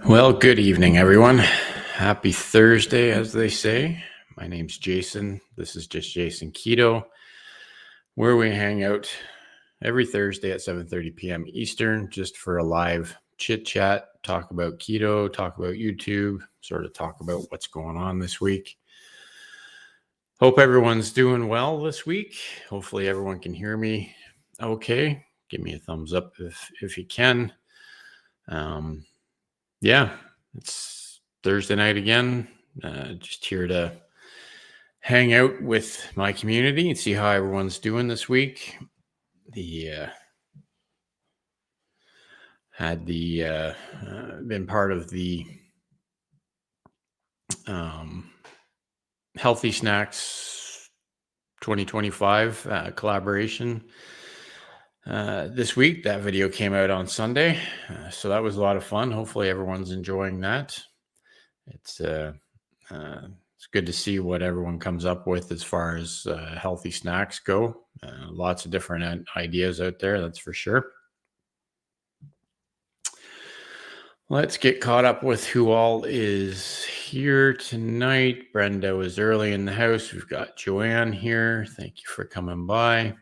Well, good evening, everyone. Happy Thursday, as they say. My name's Jason. This is just Jason Keto, where we hang out every Thursday at 7:30 p.m. Eastern, just for a live chit chat, talk about keto, talk about YouTube, sort of talk about what's going on this week. Hope everyone's doing well this week. Hopefully, everyone can hear me okay. Give me a thumbs up if you can. Yeah, it's Thursday night again. Just here to hang out with my community and see how everyone's doing this week. Been part of the Healthy Snacks 2025 collaboration this week. That video came out on Sunday, so that was a lot of fun. Hopefully everyone's enjoying that. It's good to see what everyone comes up with as far as healthy snacks go. Lots of different ideas out there, that's for sure. Let's get caught up with who all is here tonight. Brenda was early in the house. We've got Joanne here. Thank you for coming by.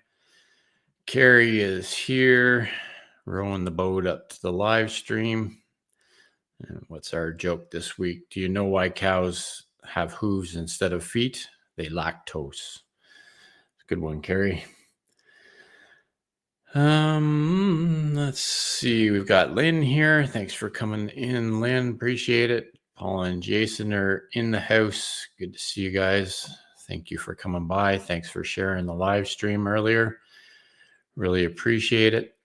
Carrie is here, rowing the boat up to the live stream. And what's our joke this week? Do you know why cows have hooves instead of feet? They lactose. Good one, Carrie. Let's see. We've got Lynn here. Thanks for coming in, Lynn. Appreciate it. Paul and Jason are in the house. Good to see you guys. Thank you for coming by. Thanks for sharing the live stream earlier. Really appreciate it.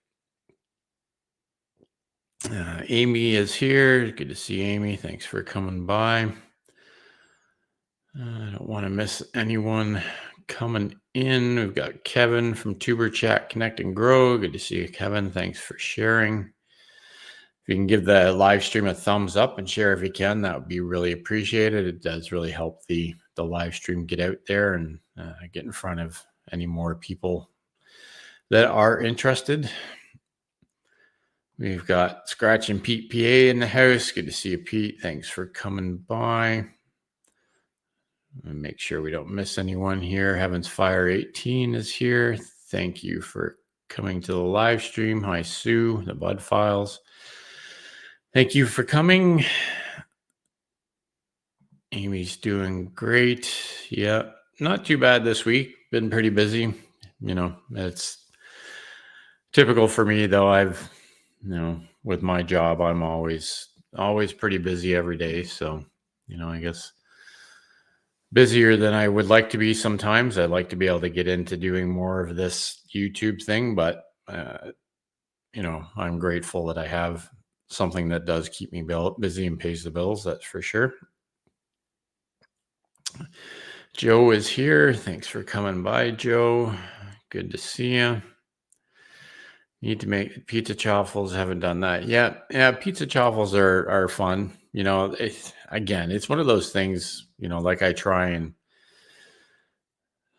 Amy is here. Good to see Amy. Thanks for coming by. I don't want to miss anyone coming in. We've got Kevin from Tuber Chat Connect and Grow. Good to see you, Kevin. Thanks for sharing. If you can give the live stream a thumbs up and share if you can, that would be really appreciated. It does really help the live stream get out there and get in front of any more people that are interested. We've got Scratch and Pete PA in the house. Good to see you, Pete. Thanks for coming by. And make sure we don't miss anyone here. Heavens Fire 18 is here. Thank you for coming to the live stream. Hi, Sue, the Bud Files. Thank you for coming. Amy's doing great. Yeah, not too bad this week. Been pretty busy. It's typical for me, though. With my job, I'm always pretty busy every day. So, I guess busier than I would like to be sometimes. I'd like to be able to get into doing more of this YouTube thing, but I'm grateful that I have something that does keep me busy and pays the bills. That's for sure. Joe is here. Thanks for coming by, Joe. Good to see you. Need to make pizza chaffles. Haven't done that yet. Yeah, pizza chaffles are fun. It's one of those things, like I try and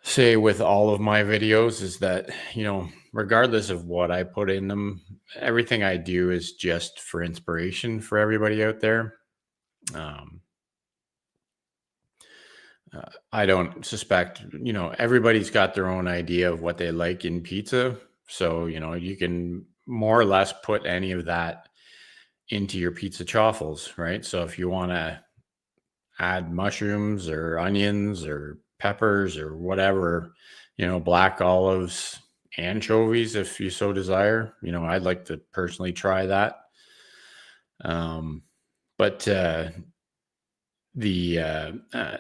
say with all of my videos is that, regardless of what I put in them, everything I do is just for inspiration for everybody out there. I don't suspect, everybody's got their own idea of what they like in pizza. So, you can more or less put any of that into your pizza chaffles, right? So if you want to add mushrooms or onions or peppers or whatever, black olives, anchovies, if you so desire, I'd like to personally try that.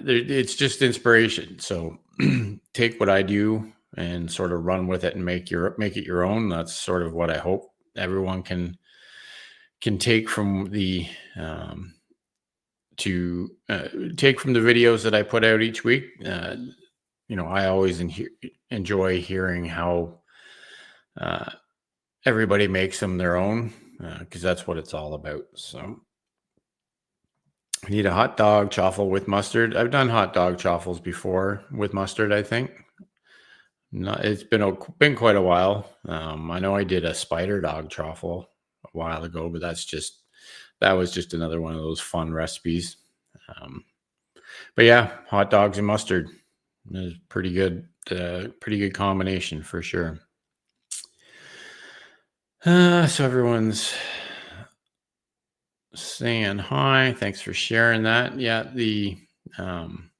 It's just inspiration. So take what I do and sort of run with it and make it your own. That's sort of what I hope everyone can take from the take from the videos that I put out each week. I always enjoy hearing how everybody makes them their own, because that's what it's all about. So I need a hot dog chaffle with mustard. I've done hot dog chaffles before with mustard, I think. It's been quite a while. I know I did a spider dog chaffle a while ago, but that's just that was just another one of those fun recipes. Um, but yeah, hot dogs and mustard is pretty good combination for sure. So everyone's saying hi. Thanks for sharing that. Yeah, um,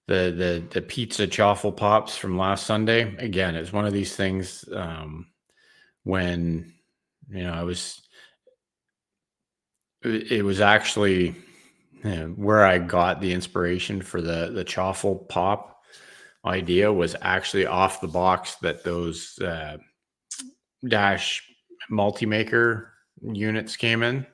the pizza chaffle pops from last Sunday. Again, it's one of these things. When I was, it was actually where I got the inspiration for the chaffle pop idea was actually off the box that those Dash multi-maker units came in.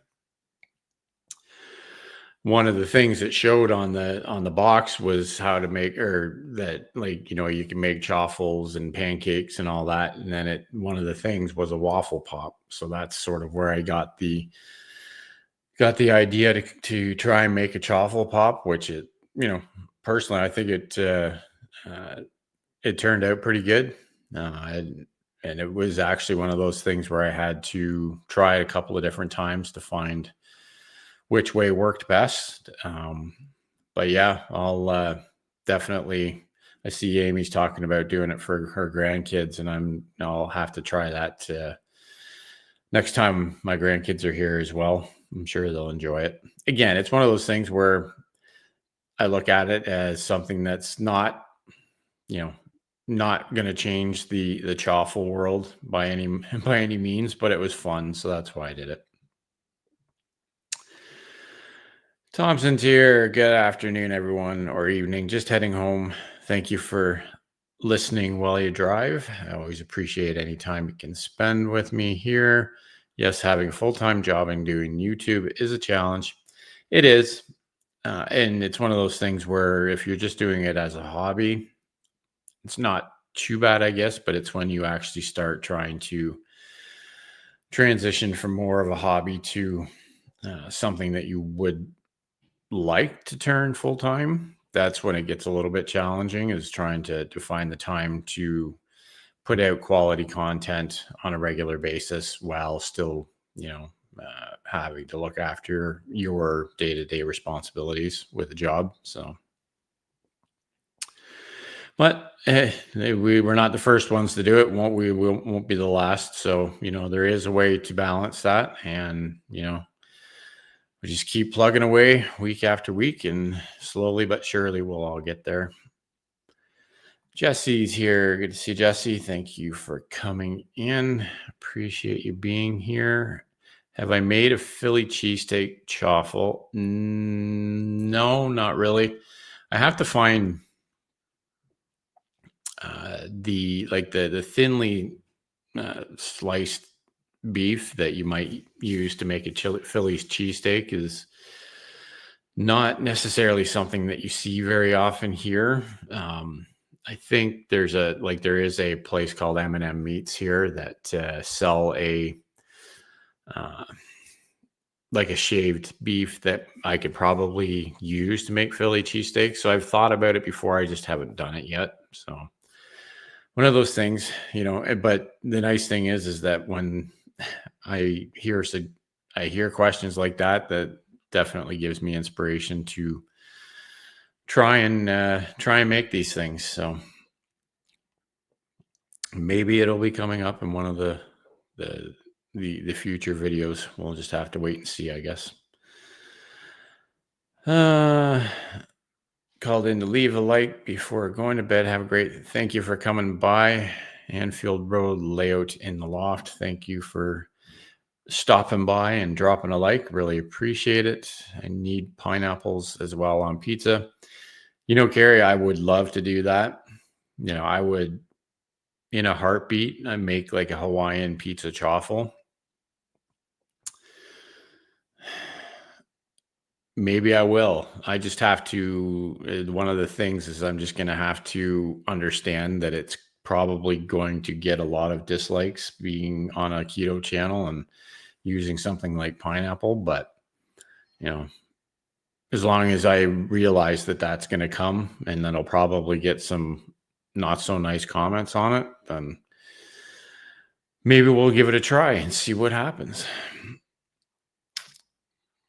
One of the things that showed on the box was how to make, or that, like, you can make chaffles and pancakes and all that, and then one of the things was a waffle pop. So that's sort of where I got the idea to try and make a chaffle pop, which personally I think uh, it turned out pretty good. And it was actually one of those things where I had to try it a couple of different times to find which way worked best. But yeah, I'll definitely. I see Amy's talking about doing it for her grandkids, and I'll have to try that next time my grandkids are here as well. I'm sure they'll enjoy it. Again, it's one of those things where I look at it as something that's not, you know, not going to change the chaffle world by any by any means, but it was fun, so that's why I did it. Thompson's here. Good afternoon, everyone, or evening. Just heading home. Thank you for listening while you drive. I always appreciate any time you can spend with me here. Yes, having a full-time job and doing YouTube is a challenge. It is. And it's one of those things where if you're just doing it as a hobby, it's not too bad, I guess, but it's when you actually start trying to transition from more of a hobby to something that you would like to turn full time. That's when it gets a little bit challenging, is trying to find the time to put out quality content on a regular basis while still, having to look after your day-to-day responsibilities with a job. So, but we were not the first ones to do it. We won't be the last. So, there is a way to balance that, and we just keep plugging away week after week, and slowly but surely we'll all get there. Jesse's here. Good to see Jesse. Thank you for coming in. Appreciate you being here. Have I made a Philly cheesesteak chaffle? No, not really. I have to find the thinly sliced beef that you might use to make a Philly's cheesesteak is not necessarily something that you see very often here. I think there is a place called M&M Meats here that sell like a shaved beef that I could probably use to make Philly cheesesteak. So I've thought about it before. I just haven't done it yet. So one of those things, but the nice thing is that when I hear questions like that definitely gives me inspiration to try and make these things. So maybe it'll be coming up in one of the future videos. We'll just have to wait and see, I guess. Called in to leave a like before going to bed. Have a great. Thank you for coming by. Anfield Road layout in the loft. Thank you for stopping by and dropping a like. Really appreciate it. I need pineapples as well on pizza. Carrie, I would love to do that. I would, in a heartbeat, I make like a Hawaiian pizza chaffle. Maybe I will. I just have to, one of the things is I'm just going to have to understand that it's probably going to get a lot of dislikes being on a keto channel and using something like pineapple. But, as long as I realize that that's going to come, and then I'll probably get some not so nice comments on it, then maybe we'll give it a try and see what happens.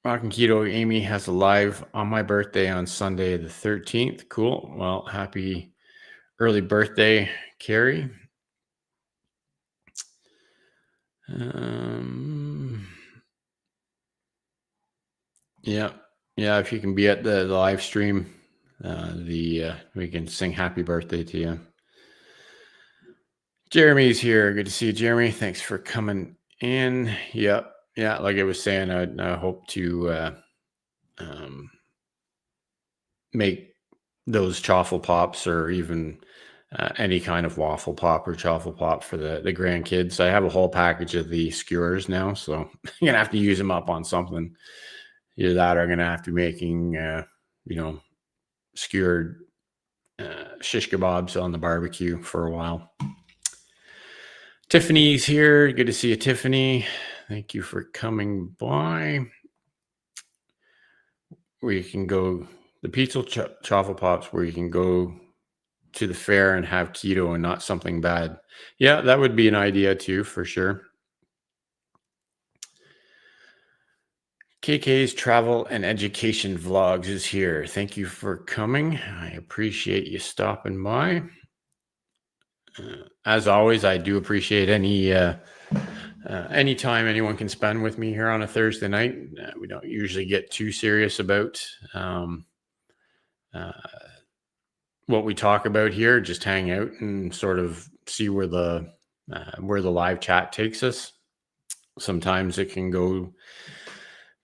Rockin' Keto, Amy has a live on my birthday on Sunday the 13th. Cool. Well, happy early birthday, Carrie. Yeah. Yeah, if you can be at the live stream, we can sing happy birthday to you. Jeremy's here. Good to see you, Jeremy. Thanks for coming in. Yep. Yeah, like I was saying, I hope to make those chaffle pops or even any kind of waffle pop or chaffle pop for the grandkids. I have a whole package of the skewers now, so I'm gonna have to use them up on something. Either that or I'm gonna have to be making skewered shish kebabs on the barbecue for a while. Tiffany's here. Good to see you, Tiffany. Thank you for coming by. Where you can go, the pizza chaffle pops, where you can go to the fair and have keto and not something bad. Yeah, that would be an idea too, for sure. KK's Travel and Education Vlogs is here. Thank you for coming. I appreciate you stopping by. As always, I do appreciate any time anyone can spend with me here on a Thursday night. We don't usually get too serious about what we talk about here. Just hang out and sort of see where the live chat takes us. Sometimes it can go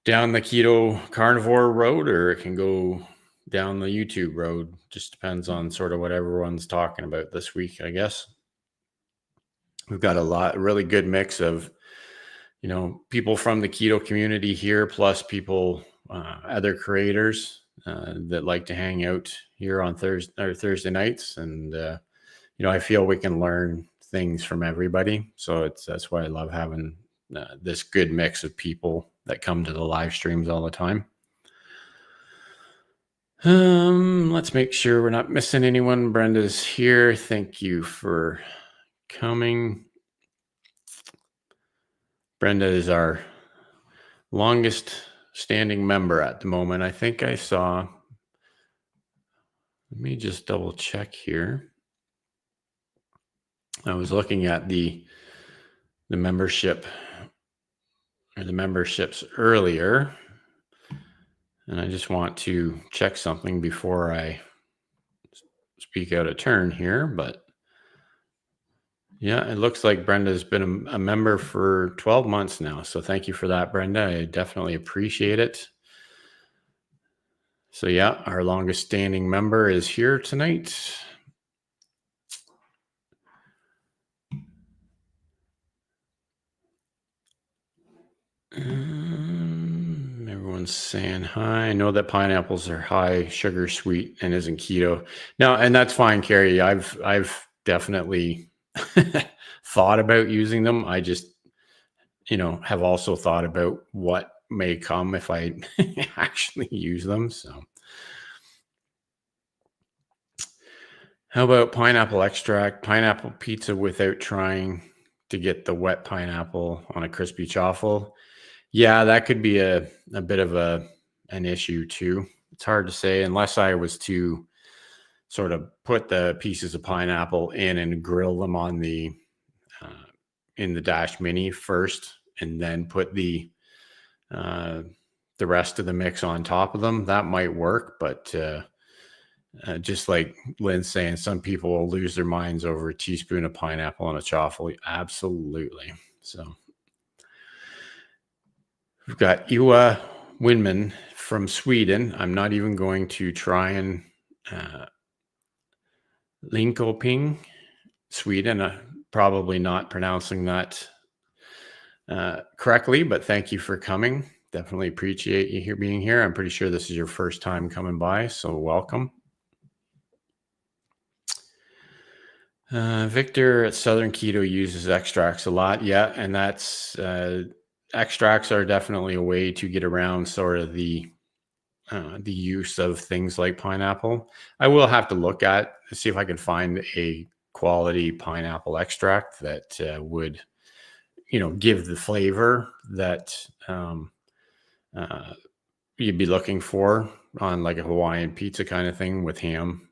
down the keto carnivore road, or it can go down the YouTube road. Just depends on sort of what everyone's talking about this week, I guess. We've got a really good mix of, people from the keto community here, plus people, other creators that like to hang out here on Thursday nights. And, I feel we can learn things from everybody. So that's why I love having this good mix of people that come to the live streams all the time. Let's make sure we're not missing anyone. Brenda's here. Thank you for coming. Brenda is our longest standing member at the moment. I think I saw, let me just double check here. I was looking at the membership or the memberships earlier, and I just want to check something before I speak out of turn here. But yeah, it looks like Brenda's been a member for 12 months now. So thank you for that, Brenda. I definitely appreciate it. So yeah, our longest standing member is here tonight. Everyone's saying hi. I know that pineapples are high sugar, sweet, and isn't keto. No, and that's fine, Carrie. I've definitely thought about using them. I just, have also thought about what may come if I actually use them. So how about pineapple extract, pineapple pizza without trying to get the wet pineapple on a crispy chaffle? Yeah, that could be a bit of an issue too. It's hard to say unless I was to sort of put the pieces of pineapple in and grill them on in the Dash Mini first, and then put the rest of the mix on top of them. That might work, but just like Lynn's saying, some people will lose their minds over a teaspoon of pineapple on a chaffle. Absolutely. So we've got Ewa Winman from Sweden. I'm not even going to try and Linkoping, Sweden. Probably not pronouncing that correctly, but thank you for coming. Definitely appreciate you here being here. I'm pretty sure this is your first time coming by, so welcome. Victor at Southern Keto uses extracts a lot. Yeah, and that's extracts are definitely a way to get around sort of the use of things like pineapple. I will have to look at, see if I can find a quality pineapple extract that would, give the flavor that you'd be looking for on like a Hawaiian pizza kind of thing with ham.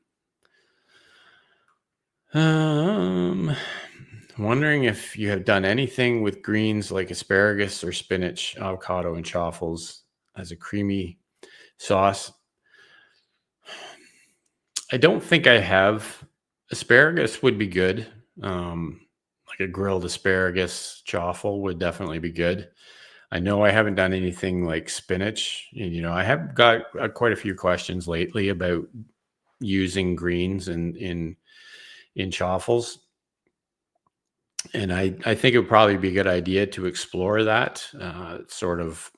Wondering if you have done anything with greens like asparagus or spinach, avocado, and chaffles as a creamy sauce. I don't think I have. Asparagus would be good. Like a grilled asparagus chaffle would definitely be good. I know I haven't done anything like spinach. I have got quite a few questions lately about using greens in chaffles, and I think it would probably be a good idea to explore that sort of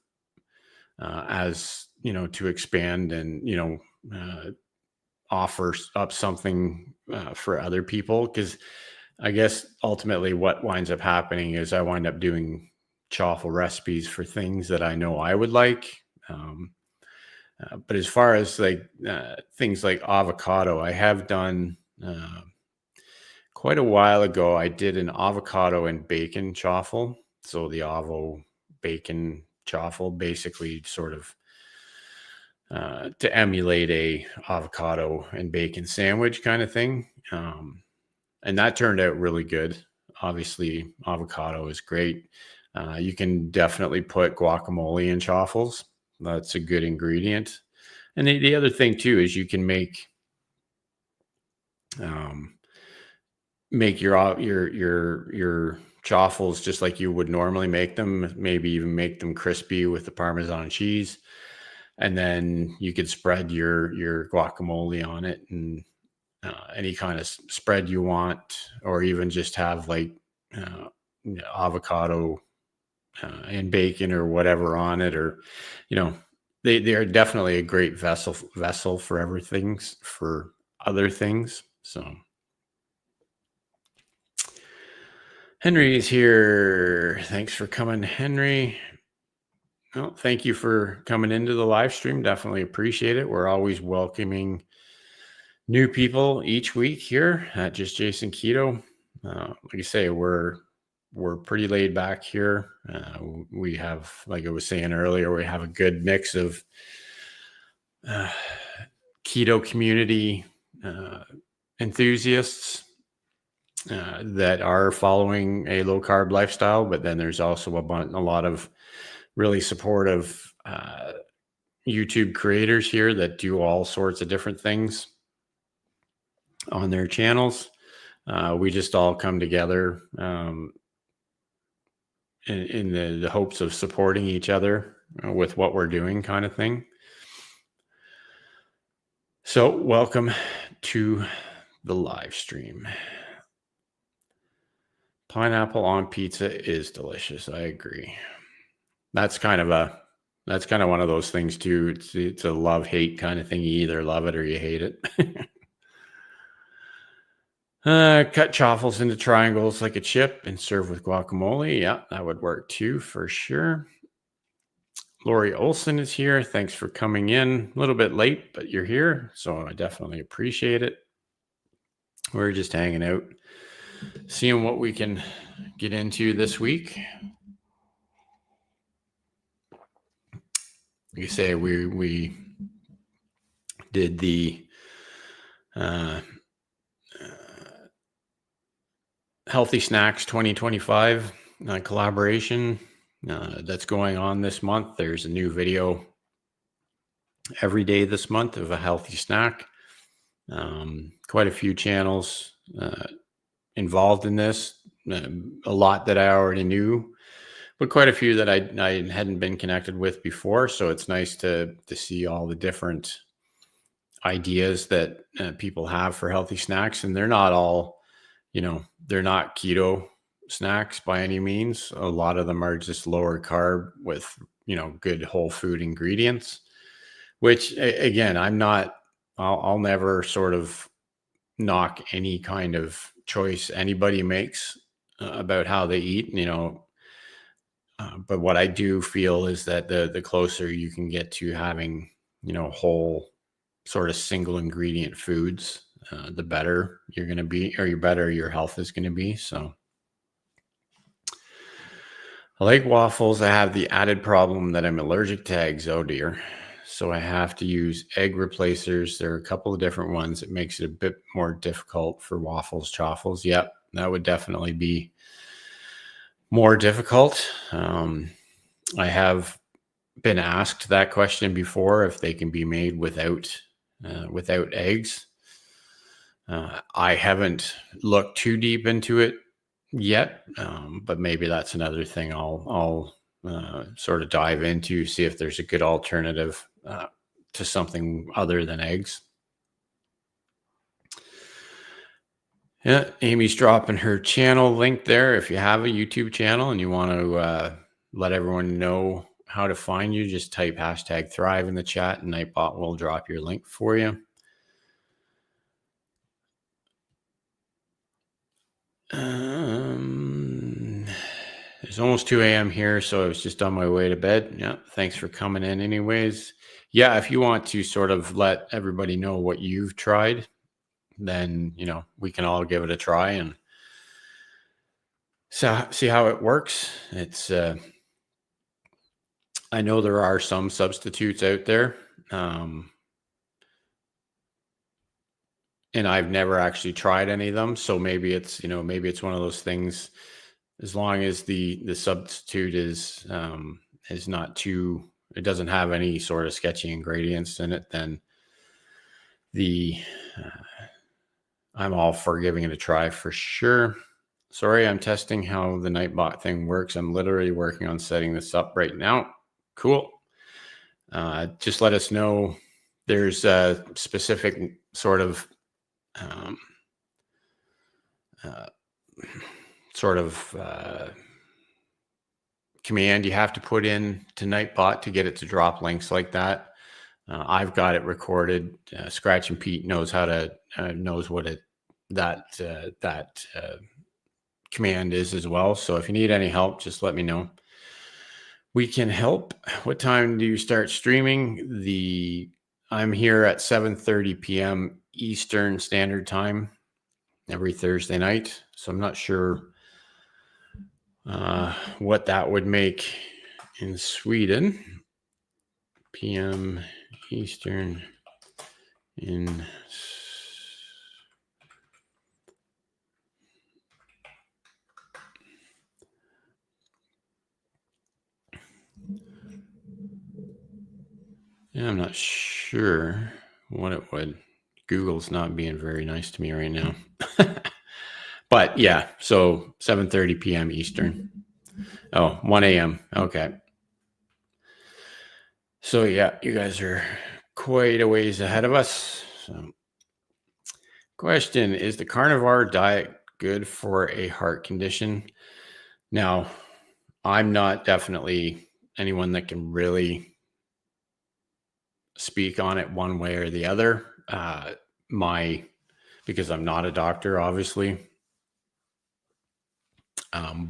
as to expand and offer up something for other people, because I guess ultimately what winds up happening is I wind up doing chaffle recipes for things that I know I would like. But as far as like things like avocado, I have done quite a while ago. I did an avocado and bacon chaffle. So the avo bacon chaffle, basically sort of to emulate a avocado and bacon sandwich kind of thing. And that turned out really good. Obviously, avocado is great. You can definitely put guacamole in chaffles. That's a good ingredient. And the other thing too is you can um, make your chaffles just like you would normally make them. Maybe even make them crispy with the Parmesan cheese, and then you could spread your guacamole on it, and any kind of spread you want, or even just have like uh, avocado and bacon or whatever on it, or you know they are definitely a great vessel for everything, for other things. So Henry is here. Thanks for coming, Henry. Well, thank you for coming into the live stream. Definitely appreciate it. We're always welcoming new people each week here at Just Jason Keto. Like I say, we're pretty laid back here. We have, like I was saying earlier, we have a good mix of keto community enthusiasts that are following a low carb lifestyle, but then there's also a lot of really supportive YouTube creators here that do all sorts of different things on their channels. We just all come together in the hopes of supporting each other with what we're doing, kind of thing. So welcome to the live stream. Pineapple on pizza is delicious. I agree. That's kind of one of those things too. It's a love-hate kind of thing. You either love it or you hate it. Cut chaffles into triangles like a chip and serve with guacamole. Yeah, that would work too, for sure. Lori Olson is here. Thanks for coming in. A little bit late, but you're here, so I definitely appreciate it. We're just hanging out, seeing what we can get into this week. Like I say, we did the Healthy Snacks 2025 collaboration that's going on this month. There's a new video every day this month of a healthy snack. Quite a few channels involved in this. A lot that I already knew, but quite a few that I hadn't been connected with before. So it's nice to see all the different ideas that people have for healthy snacks, and they're not all, they're not keto snacks by any means. A lot of them are just lower carb with, good whole food ingredients, which again, I'll never sort of knock any kind of choice anybody makes about how they eat, but what I do feel is that the closer you can get to having, whole sort of single ingredient foods, the better you're going to be, or better your health is going to be. So I like waffles. I have the added problem that I'm allergic to eggs. Oh dear. So I have to use egg replacers. There are a couple of different ones. It makes it a bit more difficult for waffles, chaffles. Yep, that would definitely be more difficult. I have been asked that question before, if they can be made without eggs. I haven't looked too deep into it yet, but maybe that's another thing I'll sort of dive into, see if there's a good alternative to something other than eggs. Yeah, Amy's dropping her channel link there. If you have a YouTube channel and you want to let everyone know how to find you, just type #Thrive in the chat and Nightbot will drop your link for you. It's almost 2 a.m. here, so I was just on my way to bed. Yeah, thanks for coming in anyways. Yeah, if you want to sort of let everybody know what you've tried, then, we can all give it a try and see how it works. It's, I know there are some substitutes out there, and I've never actually tried any of them. So maybe it's one of those things. As long as the substitute is not too, it doesn't have any sort of sketchy ingredients in it, then the I'm all for giving it a try for sure. Sorry, I'm testing how the Nightbot thing works. I'm literally working on setting this up right now. Cool. Just let us know. There's a specific sort of um, uh, command you have to put in to Nightbot to get it to drop links like that. I've got it recorded. Scratch and Pete knows how to knows what that command is as well. So if you need any help, just let me know. We can help. What time do you start streaming? I'm here at 7:30 p.m. Eastern Standard Time every Thursday night. So I'm not sure what that would make in Sweden. PM Eastern in yeah, I'm not sure what it would. Google's not being very nice to me right now. But yeah, so 7:30 p.m. Eastern. Oh, 1 a.m. Okay. So yeah, you guys are quite a ways ahead of us. So, question, is the carnivore diet good for a heart condition? Now, I'm not definitely anyone that can really speak on it one way or the other. Because I'm not a doctor, obviously.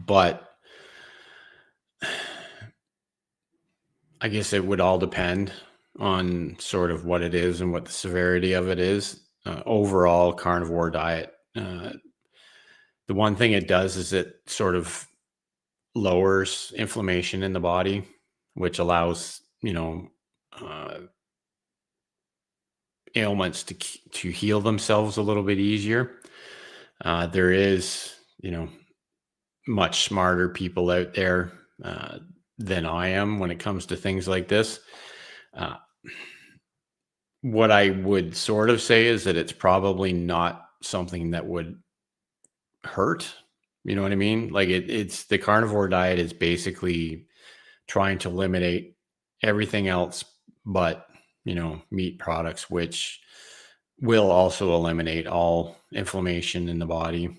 But I guess it would all depend on sort of what it is and what the severity of it is. Overall carnivore diet, the one thing it does is it sort of lowers inflammation in the body, which allows ailments to heal themselves a little bit easier. There is much smarter people out there than I am when it comes to things like this. What I would sort of say is that it's probably not something that would hurt. You know what I mean? Like it's the carnivore diet is basically trying to eliminate everything else but, meat products, which will also eliminate all inflammation in the body.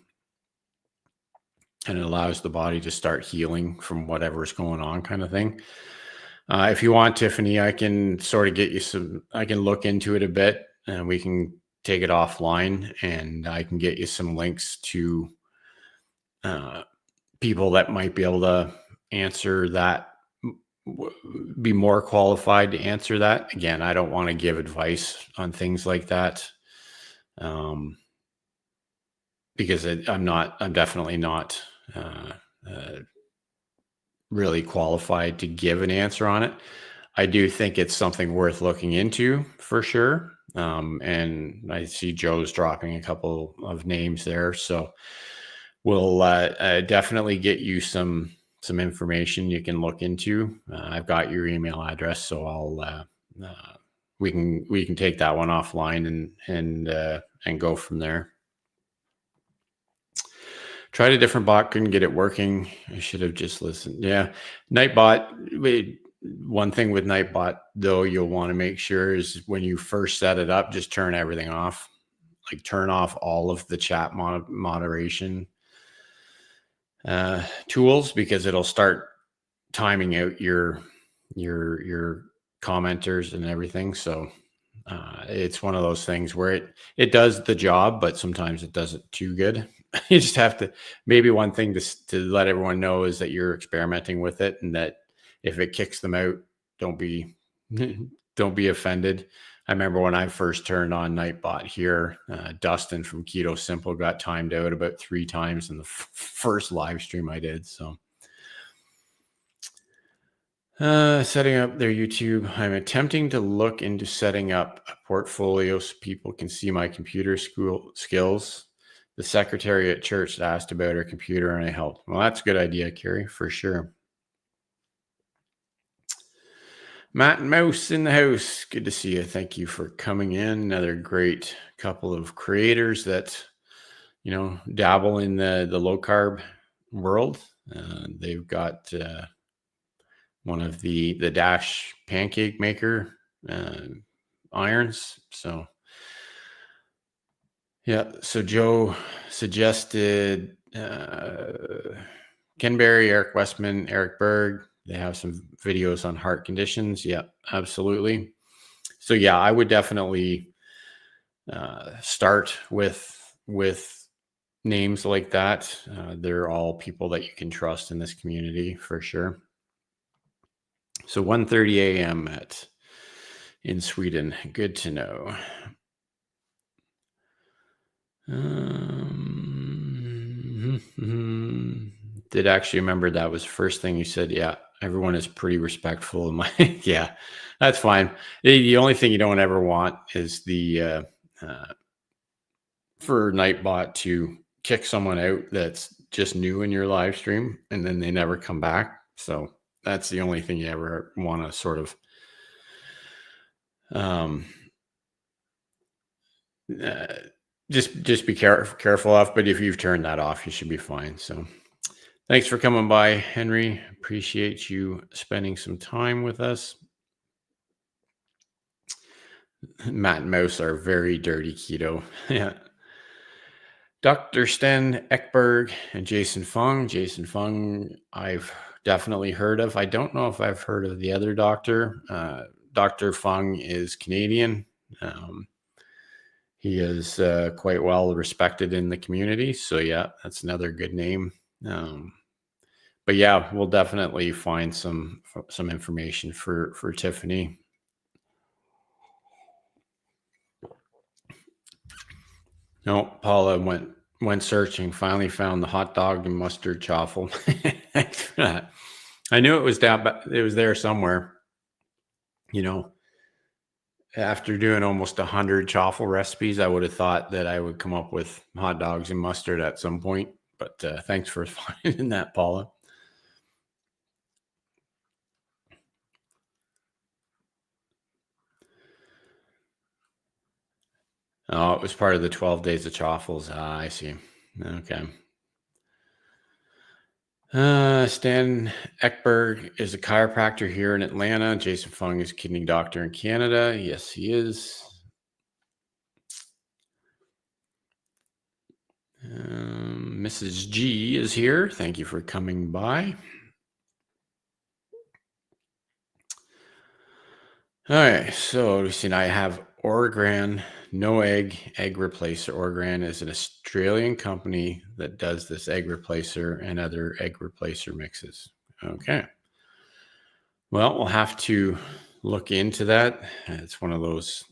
And it allows the body to start healing from whatever's going on, kind of thing. If you want, Tiffany, I can sort of get you I can look into it a bit and we can take it offline and I can get you some links to people that might be able to answer that, be more qualified to answer that. Again, I don't want to give advice on things like that. Because I'm definitely not really qualified to give an answer on it. I do think it's something worth looking into for sure. And I see Joe's dropping a couple of names there, so we'll definitely get you some information you can look into. I've got your email address, so we can take that one offline and go from there. Tried a different bot, couldn't get it working. I should have just listened. Yeah, Nightbot. One thing with Nightbot though, you'll want to make sure is when you first set it up, just turn everything off. Like turn off all of the chat moderation tools, because it'll start timing out your commenters and everything. So it's one of those things where it does the job, but sometimes it does it too good. You just have to, maybe one thing to let everyone know is that you're experimenting with it, and that if it kicks them out, don't be don't be offended. I remember when I first turned on Nightbot here, Dustin from Keto Simple got timed out about 3 times in the first live stream I did. So setting up their YouTube. I'm attempting to look into setting up a portfolio so people can see my computer school skills. The secretary at church asked about her computer and I helped. Well, that's a good idea, Carrie, for sure. Matt and Mouse in the house. Good to see you. Thank you for coming in. Another great couple of creators that, dabble in the low carb world. They've got one of the Dash pancake maker irons. So yeah, so Joe suggested Ken Berry, Eric Westman, Eric Berg. They have some videos on heart conditions. Yeah, absolutely. So yeah, I would definitely start with names like that. They're all people that you can trust in this community for sure. So 1:30 a.m. in Sweden. Good to know. Did actually remember that was the first thing you said. Yeah, everyone is pretty respectful of my. Yeah, that's fine. The only thing you don't ever want is the for Nightbot to kick someone out that's just new in your live stream and then they never come back. So that's the only thing you ever want to sort of just be careful of. But if you've turned that off, you should be fine. So thanks for coming by, Henry. Appreciate you spending some time with us. Matt and Mouse are very dirty keto. Yeah. Dr. Sten Ekberg and Jason Fung. Jason Fung, I've definitely heard of. I don't know if I've heard of the other doctor. Dr. Fung is Canadian. He is quite well respected in the community. So yeah, that's another good name. But yeah, we'll definitely find some information for Tiffany. No, Paula went searching, finally found the hot dog and mustard chaffle. Thanks for that. I knew it was down, but it was there somewhere. After doing almost 100 chaffle recipes, I would have thought that I would come up with hot dogs and mustard at some point. But thanks for finding that, Paula. Oh, it was part of the 12 days of chaffles. Ah, I see. Okay. Stan Ekberg is a chiropractor here in Atlanta. Jason Fung is a kidney doctor in Canada. Yes, he is. Mrs. G is here. Thank you for coming by. All right, so we see. I have Orgran no egg replacer. Orgran is an Australian company that does this egg replacer and other egg replacer mixes. Okay. Well, we'll have to look into that. It's one of those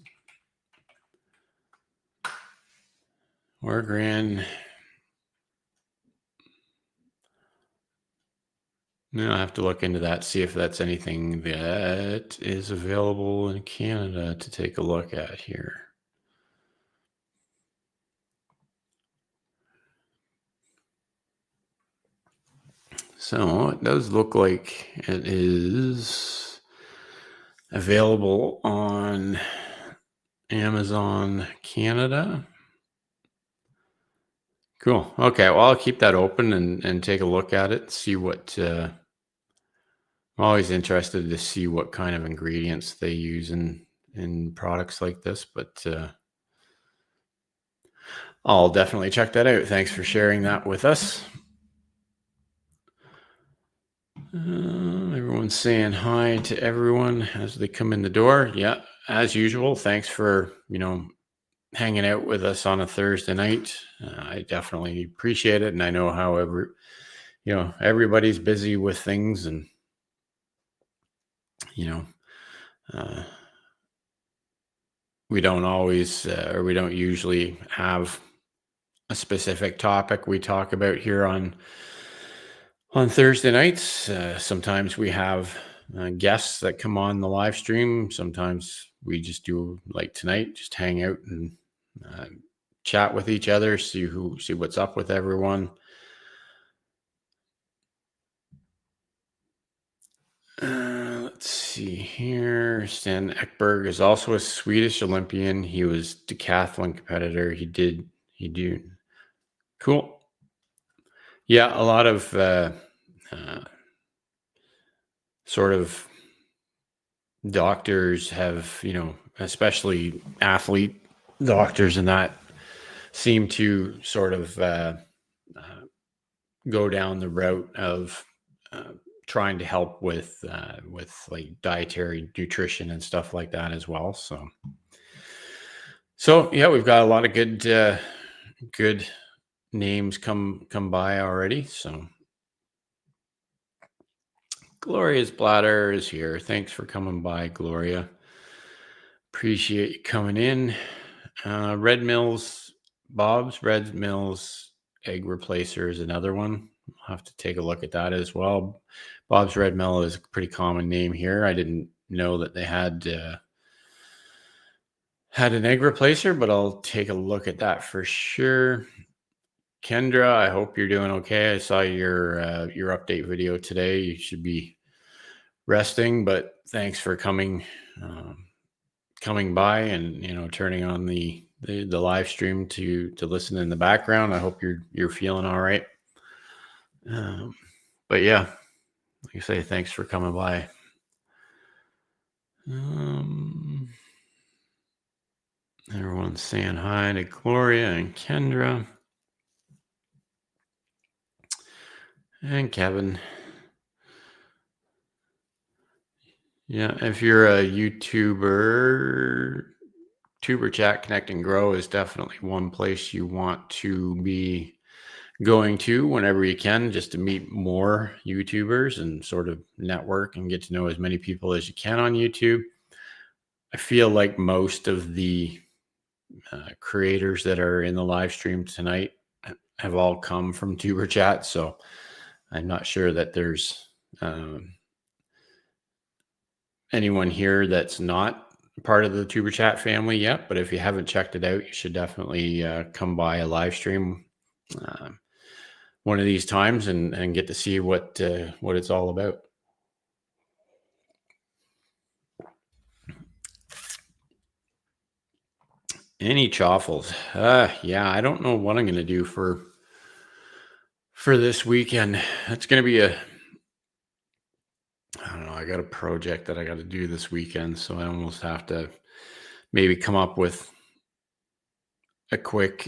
Orgran. Yeah, I have to look into that, see if that's anything that is available in Canada to take a look at here. So it does look like it is available on Amazon Canada. Cool. Okay. Well, I'll keep that open and take a look at it, see what. I'm always interested to see what kind of ingredients they use in products like this, but I'll definitely check that out. Thanks for sharing that with us. Everyone's saying hi to everyone as they come in the door. Yeah, as usual. Thanks for hanging out with us on a Thursday night. I definitely appreciate it, and I know how everybody's busy with things, and uh, we don't always or we don't usually have a specific topic we talk about here on Thursday nights. Sometimes we have guests that come on the live stream. Sometimes we just do like tonight, just hang out and chat with each other, see what's up with everyone. Let's see here. Stan Ekberg is also a Swedish Olympian. He was decathlon competitor. He do cool. Yeah, a lot of sort of doctors have, especially athlete doctors and that seem to sort of go down the route of trying to help with like dietary nutrition and stuff like that as well. So yeah, we've got a lot of good names come by already. So Gloria's bladder is here. Thanks for coming by, Gloria. Appreciate you coming in. Bob's Red Mills egg replacer is another one. I'll have to take a look at that as well. Bob's Red Mill is a pretty common name here. I didn't know that they had an egg replacer, but I'll take a look at that for sure. Kendra, I hope you're doing okay. I saw your update video today. You should be resting, but thanks for coming by and turning on the live stream to listen in the background. I hope you're feeling all right. But yeah, like I say, thanks for coming by. Everyone's saying hi to Gloria and Kendra and Kevin. Yeah, if you're a YouTuber, Tuber Chat Connect and Grow is definitely one place you want to be going to whenever you can, just to meet more YouTubers and sort of network and get to know as many people as you can on YouTube. I feel like most of the creators that are in the live stream tonight have all come from Tuber Chat, so I'm not sure that there's anyone here that's not part of the Tuber Chat family yet, but if you haven't checked it out, you should definitely come by a live stream one of these times and get to see what it's all about. Any chaffles? Yeah, I don't know what I'm going to do for this weekend. It's going to be I don't know. I got a project that I got to do this weekend, so I almost have to maybe come up with a quick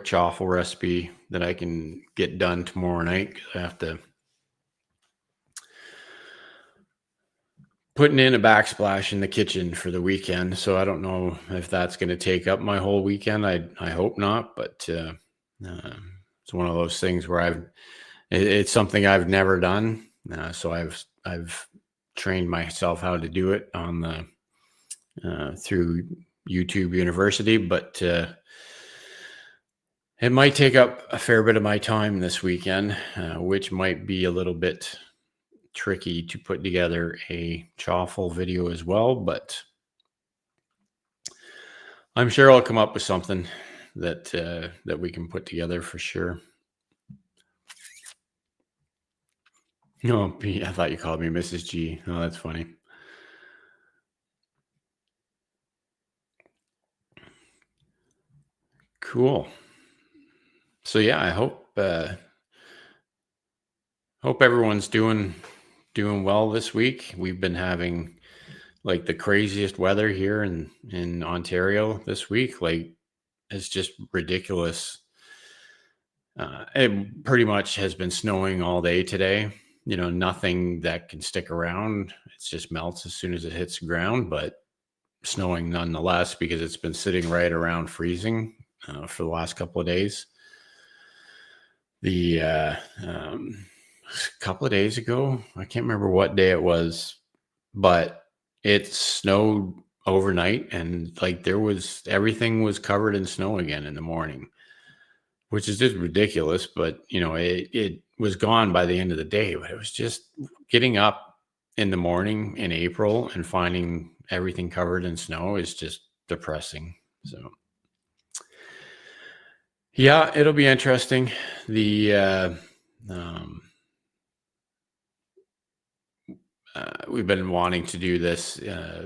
chaffle recipe that I can get done tomorrow night. I have to putting in a backsplash in the kitchen for the weekend, so I don't know if that's going to take up my whole weekend. I hope not, but it's one of those things where it's something I've never done, so I've trained myself how to do it on the through YouTube University, but it might take up a fair bit of my time this weekend, which might be a little bit tricky to put together a chaffle video as well, but I'm sure I'll come up with something that we can put together for sure. No, I thought you called me Mrs. G. Oh, that's funny. Cool. So yeah, I hope everyone's doing well this week. We've been having like the craziest weather here in Ontario this week. Like it's just ridiculous. It pretty much has been snowing all day today. Nothing that can stick around. It just melts as soon as it hits the ground, but snowing nonetheless because it's been sitting right around freezing for the last couple of days. The couple of days ago, I can't remember what day it was, but it snowed overnight, and like everything was covered in snow again in the morning, which is just ridiculous. But it was gone by the end of the day. But it was just getting up in the morning in April and finding everything covered in snow is just depressing. So yeah, it'll be interesting. Um, we've been wanting to do this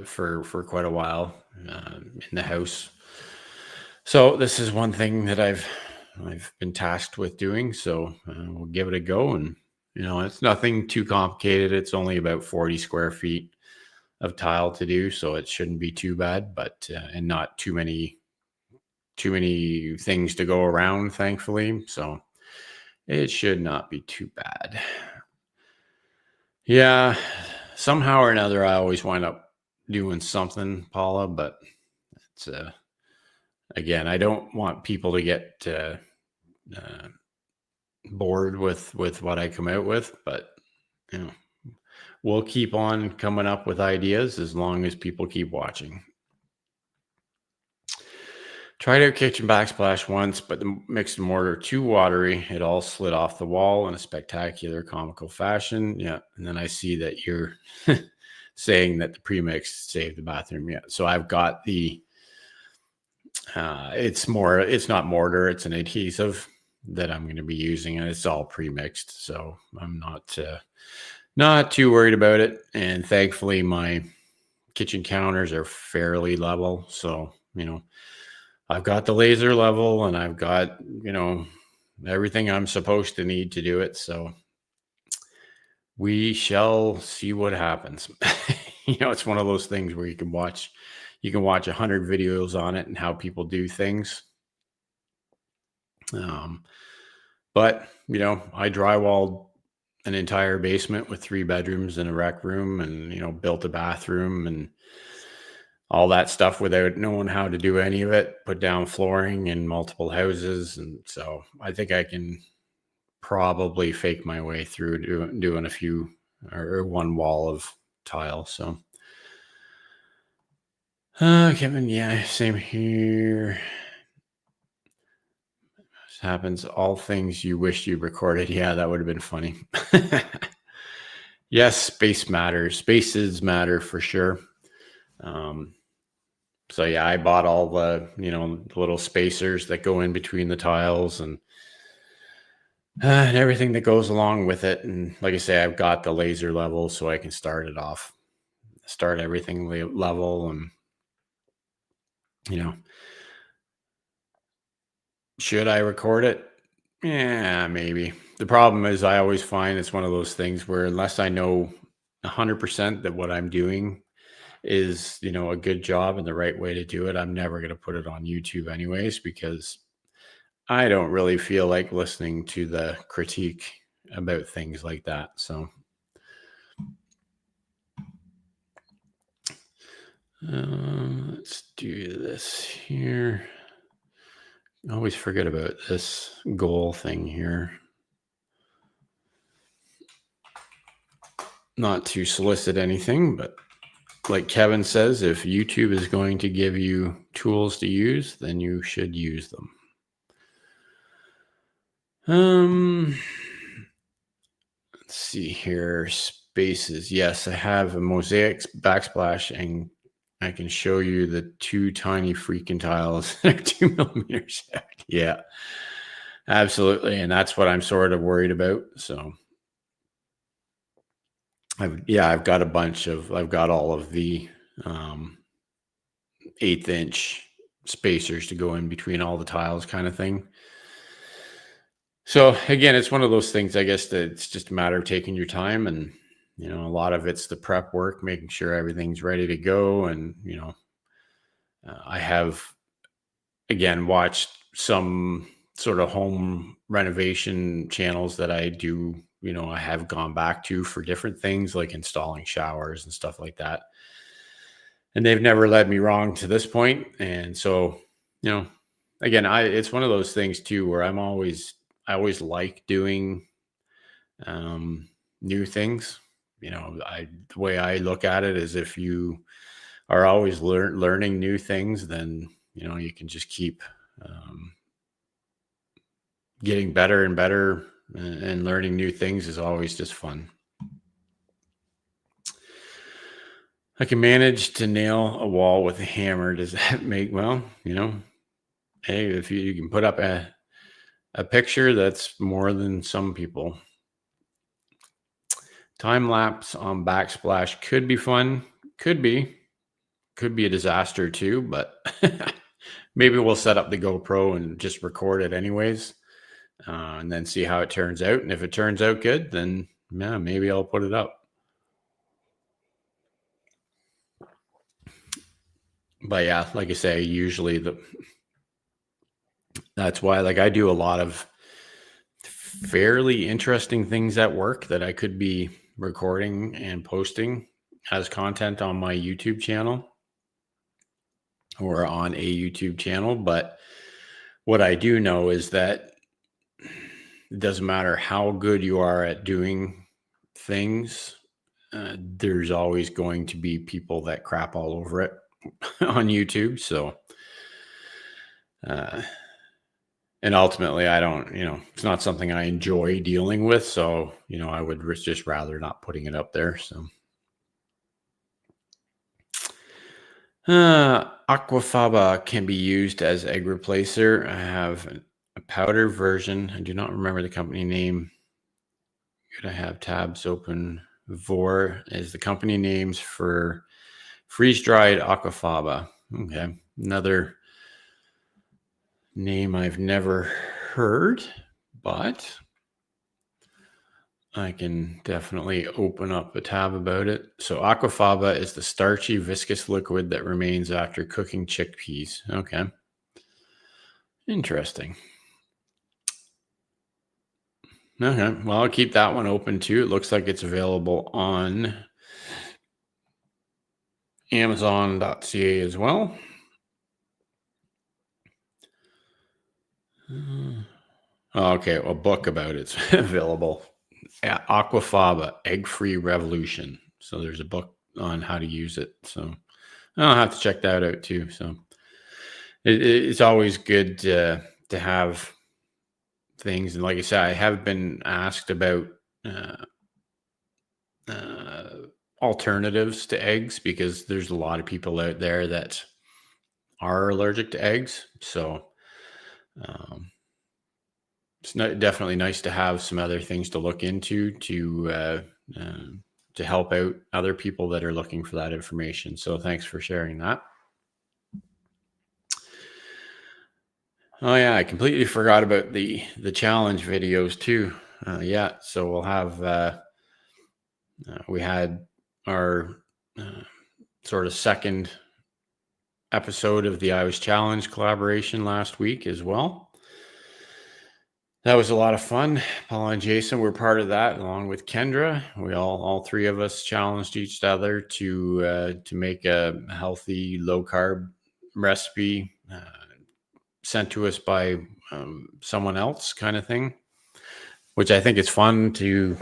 for quite a while in the house. So this is one thing that I've been tasked with doing. So we'll give it a go, and it's nothing too complicated. It's only about 40 square feet of tile to do, so it shouldn't be too bad. But and not too many things to go around, thankfully. So it should not be too bad. Yeah, somehow or another, I always wind up doing something, Paula. But it's again, I don't want people to get bored with what I come out with. But you know, we'll keep on coming up with ideas as long as people keep watching. Tried out kitchen backsplash once, but the mixed mortar too watery. It all slid off the wall in a spectacular comical fashion. Yeah, and then I see that you're saying that the premix saved the bathroom. Yeah, so I've got the. It's not mortar. It's an adhesive that I'm going to be using, and it's all pre-mixed. So I'm not too worried about it. And thankfully, my kitchen counters are fairly level. So I've got the laser level, and I've got, everything I'm supposed to need to do it. So we shall see what happens. It's one of those things where you can watch 100 videos on it and how people do things. But I drywalled an entire basement with 3 bedrooms and a rec room, and built a bathroom and all that stuff without knowing how to do any of it. Put down flooring in multiple houses, and so I think I can probably fake my way through doing a few or one wall of tile. So Kevin, yeah, same here. This happens. All things you wished you recorded. Yeah, that would have been funny. Yes, space matters. Spaces matter for sure. So yeah, I bought all the little spacers that go in between the tiles and everything that goes along with it. And like I say, I've got the laser level, so I can start everything level, and should I record it? Yeah, maybe. The problem is I always find it's one of those things where unless I know 100% that what I'm doing is, a good job and the right way to do it, I'm never going to put it on YouTube anyways, because I don't really feel like listening to the critique about things like that. So let's do this here. I always forget about this goal thing here. Not to solicit anything, but like Kevin says, if YouTube is going to give you tools to use, then you should use them. Let's see here. bases. Yes, I have a mosaic backsplash, and I can show you the two tiny freaking tiles. They're 2 millimeters. Yeah, absolutely. And that's what I'm sort of worried about. So I've got I've got all of the 1/8 inch spacers to go in between all the tiles kind of thing. So again, it's one of those things, I guess, that it's just a matter of taking your time, and a lot of it's the prep work, making sure everything's ready to go. And I have again watched some sort of home renovation channels that I do. I have gone back to for different things like installing showers and stuff like that, and they've never led me wrong to this point. And so, again, it's one of those things too where I always like doing new things. The way I look at it is, if you are always learning new things, then you can just keep getting better and better, and learning new things is always just fun. I can manage to nail a wall with a hammer. Does that make, well, hey, if you can put up a picture, that's more than some people. Time lapse on backsplash could be fun. Could be a disaster too, but maybe we'll set up the GoPro and just record it anyways, and then see how it turns out. And if it turns out good, then yeah, maybe I'll put it up. But yeah, like I say, usually that's why, like, I do a lot of fairly interesting things at work that I could be recording and posting as content on my YouTube channel or on a YouTube channel. But what I do know is that it doesn't matter how good you are at doing things, there's always going to be people that crap all over it on YouTube. So, and ultimately, I don't, it's not something I enjoy dealing with. So, I would just rather not putting it up there. So, aquafaba can be used as egg replacer. I have a powder version. I do not remember the company name. Could I have tabs open? Vor is the company names for freeze-dried aquafaba. Okay, another name I've never heard, but I can definitely open up a tab about it. So aquafaba is the starchy, viscous liquid that remains after cooking chickpeas. Okay. Interesting. Okay. Well, I'll keep that one open too. It looks like it's available on Amazon.ca as well. Okay. A book about it's available. Aquafaba, Egg-Free Revolution. So there's a book on how to use it. So I'll have to check that out too. So it's always good to have things. And like I said, I have been asked about alternatives to eggs, because there's a lot of people out there that are allergic to eggs. So it's definitely nice to have some other things to look into to help out other people that are looking for that information. So thanks for sharing that. Oh yeah, I completely forgot about the challenge videos too. Yeah, so we'll have we had our sort of second episode of the I Was Challenged collaboration last week as well. That was a lot of fun. Paul and Jason were part of that, along with Kendra. We all three of us challenged each other to make a healthy, low carb recipe sent to us by someone else, kind of thing. Which I think it's fun to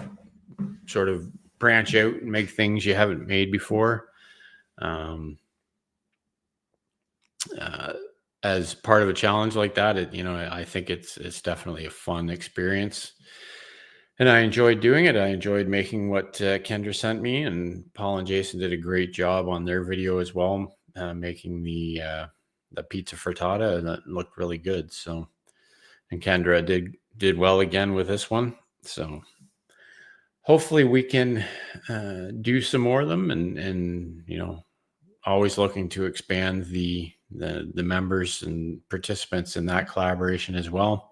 sort of branch out and make things you haven't made before. As part of a challenge like that, I think it's definitely a fun experience. And I enjoyed doing it. I enjoyed making what Kendra sent me, and Paul and Jason did a great job on their video as well, making the pizza frittata, and it looked really good. So, and Kendra did well again with this one. So, hopefully, we can do some more of them, and always looking to expand the members and participants in that collaboration as well.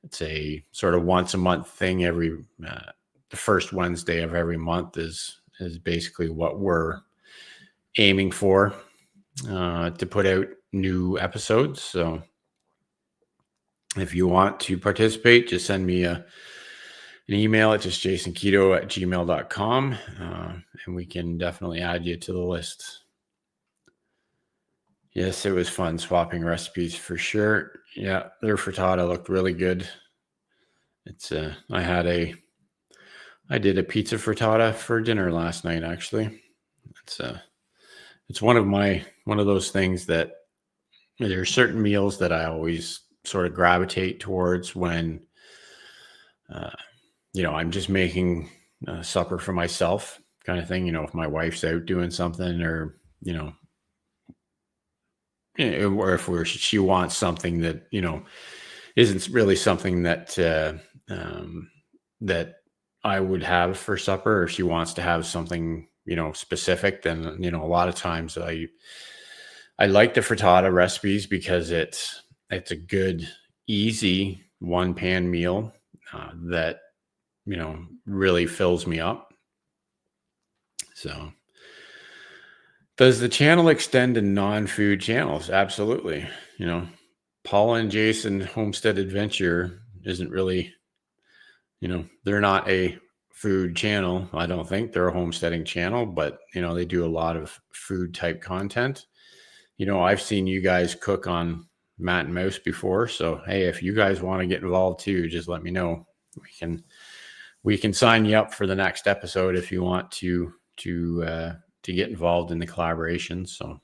It's a sort of once a month thing. Every the first Wednesday of every month is basically what we're aiming for, to put out new episodes. So if you want to participate, just send me an email at justjasonketo@gmail.com, and we can definitely add you to the list. Yes, it was fun swapping recipes for sure. Yeah, their frittata looked really good. It's I did a pizza frittata for dinner last night. Actually, it's one of those things that there are certain meals that I always sort of gravitate towards when I'm just making supper for myself, kind of thing. If my wife's out doing something, or or if she wants something that isn't really something that that I would have for supper, or she wants to have something specific, then a lot of times I like the frittata recipes because it's a good, easy one pan meal that really fills me up. So, does the channel extend to non-food channels? Absolutely. Paula and Jason Homestead Adventure isn't really, they're not a food channel. I don't think they're a homesteading channel, but they do a lot of food type content. I've seen you guys cook on Matt and Mouse before. So, hey, if you guys want to get involved too, just let me know. We can sign you up for the next episode if you want to get involved in the collaboration. So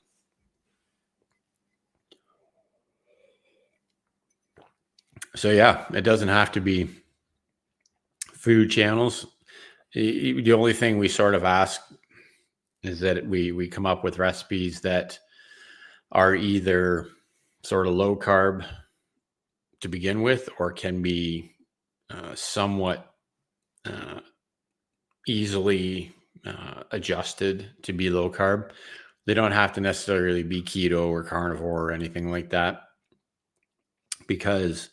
yeah, it doesn't have to be food channels. The only thing we sort of ask is that we come up with recipes that are either sort of low carb to begin with, or can be somewhat easily adjusted to be low carb. They don't have to necessarily be keto or carnivore or anything like that, because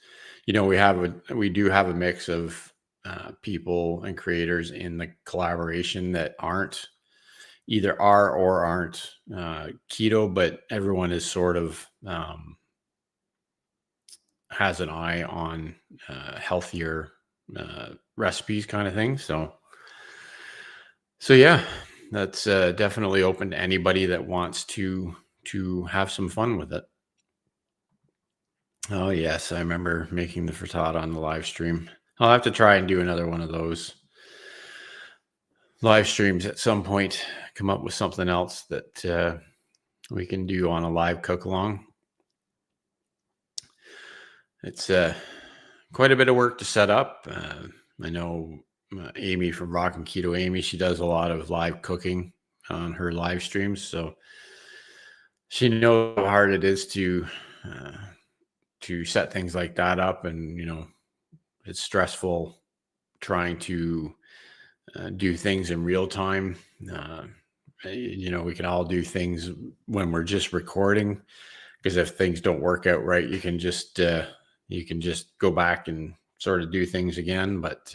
we do have a mix of people and creators in the collaboration that either are or aren't keto, but everyone is sort of has an eye on healthier recipes, kind of thing. So yeah, that's definitely open to anybody that wants to have some fun with it. Oh yes, I remember making the frittata on the live stream. I'll have to try and do another one of those live streams at some point. Come up with something else that we can do on a live cook along. It's quite a bit of work to set up. I know Amy from Rock and Keto Amy, she does a lot of live cooking on her live streams, so she knows how hard it is to set things like that up, and it's stressful trying to do things in real time. We can all do things when we're just recording, because if things don't work out right, you can just go back and sort of do things again. But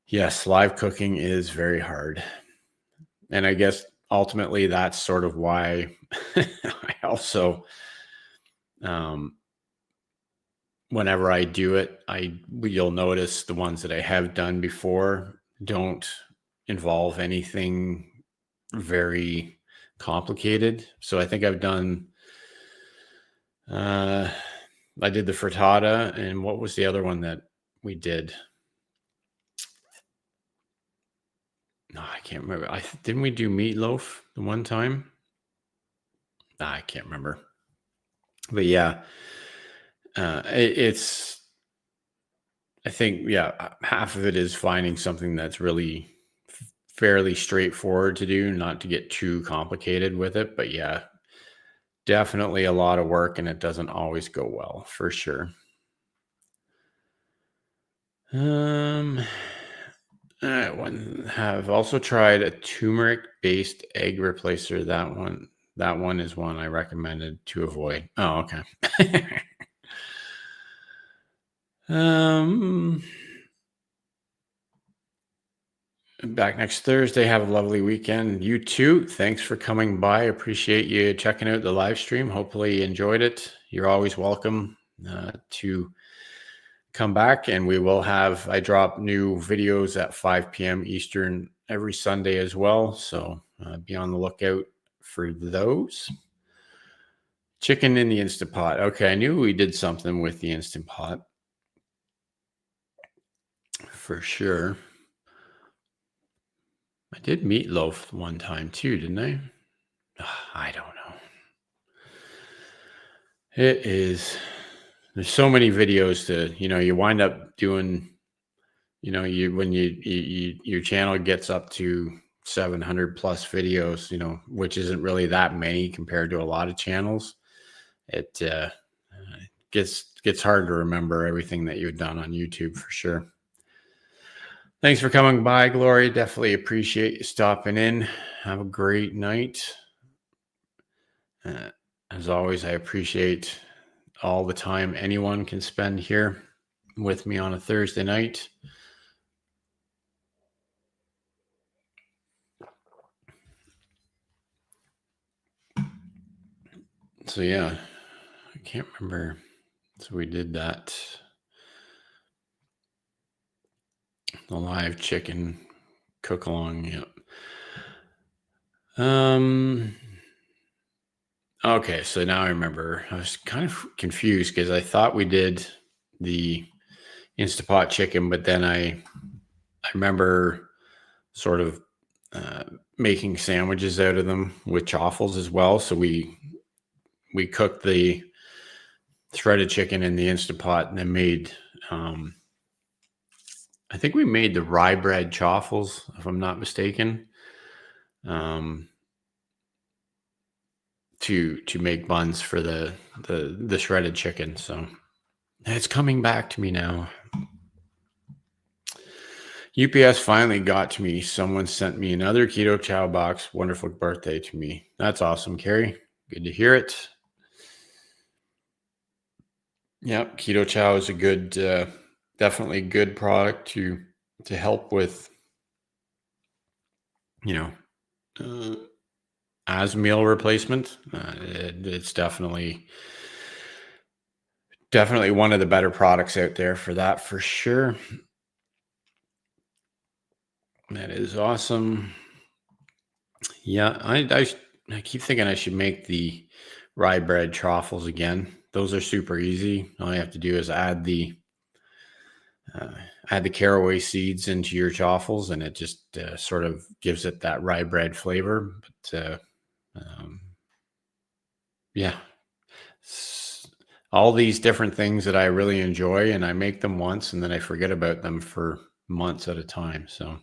yes, live cooking is very hard, and I guess ultimately that's sort of why I also whenever I do it, you'll notice the ones that I have done before don't involve anything very complicated. So I think I've done I did the frittata, and what was the other one that we did? No, I can't remember. Didn't we do meatloaf the one time? I can't remember. But yeah, it's I think, yeah, half of it is finding something that's really fairly straightforward to do, not to get too complicated with it. But yeah, definitely a lot of work, and it doesn't always go well, for sure. Um, I have also tried a turmeric-based egg replacer. That one is one I recommended to avoid. Oh, okay. um, Back next Thursday. Have a lovely weekend. You too. Thanks for coming by. Appreciate you checking out the live stream. Hopefully you enjoyed it. You're always welcome to come back, and I drop new videos at 5 p.m. Eastern every Sunday as well. So be on the lookout for those. Chicken in the Instant Pot. Okay, I knew we did something with the Instant Pot for sure. I did meatloaf one time too, didn't I? I don't know. There's so many videos you wind up doing, when your channel gets up to 700 plus videos, which isn't really that many compared to a lot of channels. It gets hard to remember everything that you've done on YouTube for sure. Thanks for coming by, Glory. Definitely appreciate you stopping in. Have a great night. As always, I appreciate all the time anyone can spend here with me on a Thursday night. So yeah, I can't remember. So we did that. The live chicken cook along. Yeah. Okay, so now I remember. I was kind of confused because I thought we did the Instapot chicken, but then I remember sort of making sandwiches out of them with chaffles as well. So we cooked the shredded chicken in the Instapot and then made I think we made the rye bread chaffles, if I'm not mistaken, to make buns for the shredded chicken. So it's coming back to me now. UPS finally got to me. Someone sent me another Keto Chow box. Wonderful birthday to me. That's awesome, Carrie. Good to hear it. Yep, Keto Chow is a good, definitely good product to help with, as meal replacement. It's definitely one of the better products out there for that, for sure. That is awesome. Yeah, I keep thinking I should make the rye bread truffles again. Those are super easy. All you have to do is add the caraway seeds into your chaffles, and it just sort of gives it that rye bread flavor. But yeah, all these different things that I really enjoy, and I make them once and then I forget about them for months at a time. So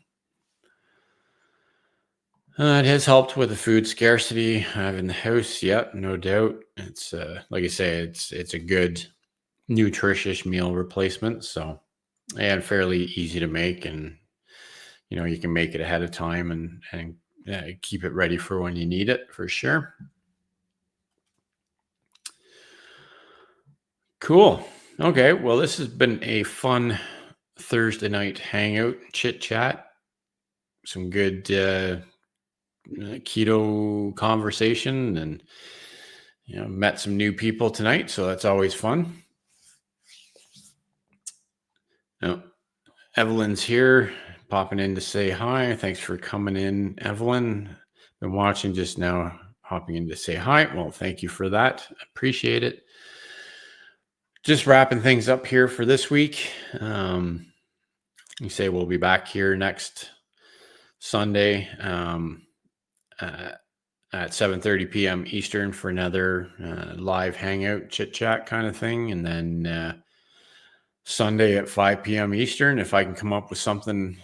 it has helped with the food scarcity I have in the house. Yep, no doubt. It's like I say, it's a good nutritious meal replacement. So, and fairly easy to make, and you can make it ahead of time and keep it ready for when you need it, for sure. Cool. Okay. Well, this has been a fun Thursday night hangout, chit chat, some good keto conversation, and met some new people tonight, so that's always fun. Now, Evelyn's here, popping in to say hi. Thanks for coming in, Evelyn. Been watching just now, hopping in to say hi. Well, thank you for that. Appreciate it. Just wrapping things up here for this week. You say we'll be back here next Sunday at 7:30 p.m. Eastern for another live hangout chit chat kind of thing, and then Sunday at 5 p.m. Eastern. If I can come up with something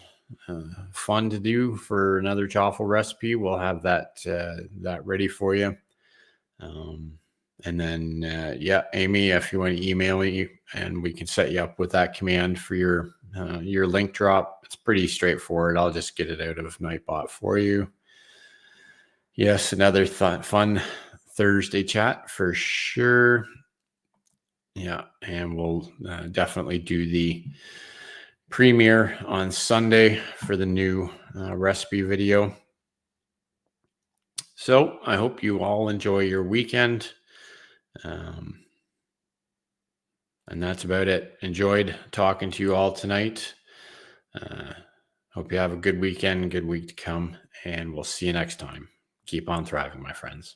fun to do for another chaffle recipe, we'll have that ready for you. And then, Amy, if you want to email me, and we can set you up with that command for your link drop. It's pretty straightforward. I'll just get it out of Nightbot for you. Yes, another fun Thursday chat for sure. Yeah, and we'll definitely do the premiere on Sunday for the new recipe video. So I hope you all enjoy your weekend. And that's about it. Enjoyed talking to you all tonight. Hope you have a good weekend, good week to come, and we'll see you next time. Keep on thriving, my friends.